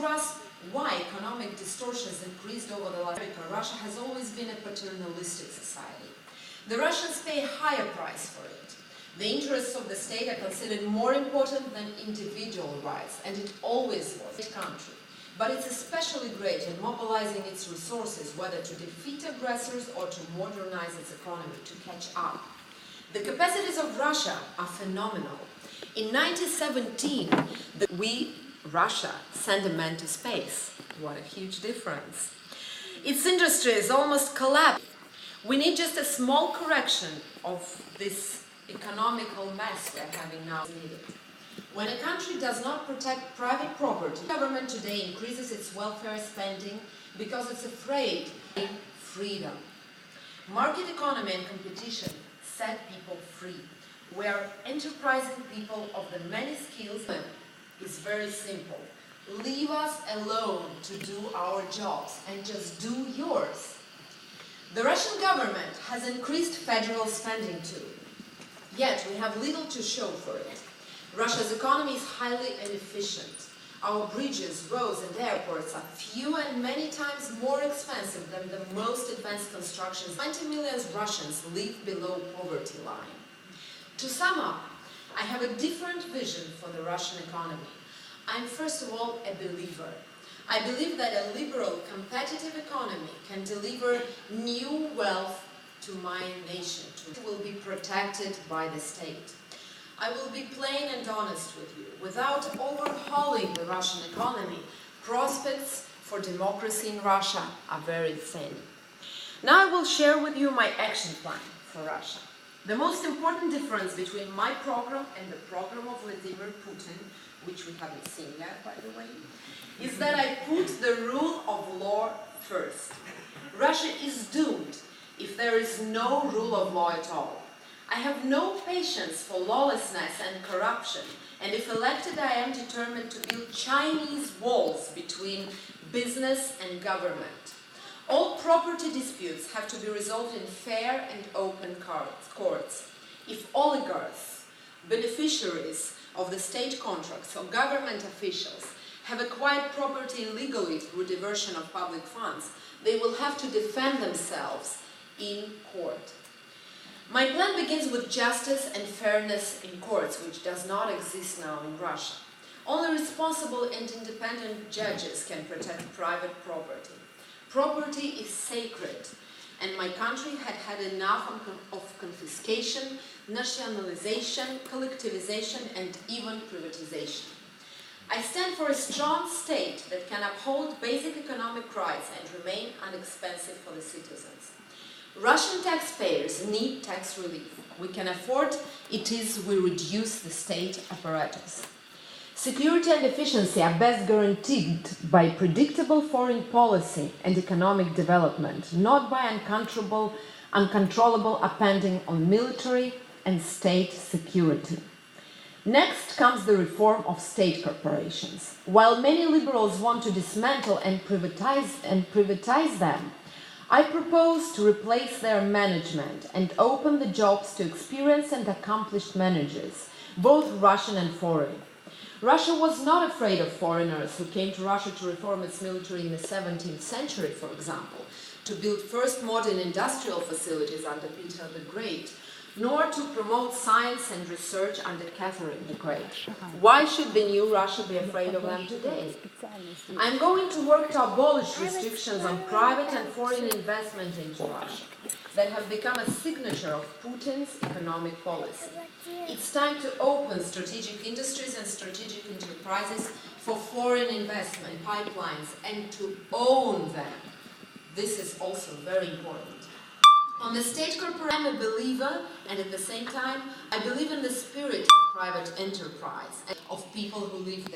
grasp why economic distortions increased over the last decade, Russia has always been a paternalistic society. The Russians pay a higher price for it. The interests of the state are considered more important than individual rights, and it always was a country. But it's especially great in mobilizing its resources, whether to defeat aggressors or to modernize its economy, to catch up. The capacities of Russia are phenomenal. In 1917, Russia, sent a man to space. What a huge difference. Its industry is almost collapsed. We need just a small correction of this economical mess we're having now needed. When a country does not protect private property, the government today increases its welfare spending because it's afraid of freedom. Market economy and competition set people free. We are enterprising people of the many skills. It's very simple. Leave us alone to do our jobs and just do yours. The Russian government has increased federal spending too. Yet we have little to show for it. Russia's economy is highly inefficient. Our bridges, roads and airports are few and many times more expensive than the most advanced constructions. 20 million Russians live below poverty line. To sum up, I have a different vision for the Russian economy. I'm first of all a believer. I believe that a liberal, competitive economy can deliver new wealth to my nation. It will be protected by the state. I will be plain and honest with you. Without overhauling the Russian economy, prospects for democracy in Russia are very thin. Now I will share with you my action plan for Russia. The most important difference between my program and the program of Vladimir Putin, which we haven't seen yet, by the way, is that I put the rule of law first. Russia is doomed if there is no rule of law at all. I have no patience for lawlessness and corruption, and if elected, I am determined to build Chinese walls between business and government. All property disputes have to be resolved in fair and open courts. If oligarchs, beneficiaries of the state contracts or government officials have acquired property illegally through diversion of public funds, they will have to defend themselves in court. My plan begins with justice and fairness in courts, which does not exist now in Russia. Only responsible and independent judges can protect private property. Property is sacred, and my country had enough of confiscation, nationalization, collectivization, and even privatization. I stand for a strong state that can uphold basic economic rights and remain inexpensive for the citizens. Russian taxpayers need tax relief. We can afford it we reduce the state apparatus. Security and efficiency are best guaranteed by predictable foreign policy and economic development, not by uncontrollable appending on military and state security. Next comes the reform of state corporations. While many liberals want to dismantle and privatize them, I propose to replace their management and open the jobs to experienced and accomplished managers, both Russian and foreign. Russia was not afraid of foreigners who came to Russia to reform its military in the 17th century, for example, to build first modern industrial facilities under Peter the Great, nor to promote science and research under Catherine the Great. Why should the new Russia be afraid of them today? I'm going to work to abolish restrictions on private and foreign investment into Russia that have become a signature of Putin's economic policy. It's time to open strategic industries and strategic enterprises for foreign investment pipelines and to own them. This is also very important. On the state corporation, I'm a believer, and at the same time, I believe in the spirit of private enterprise and of people who live there.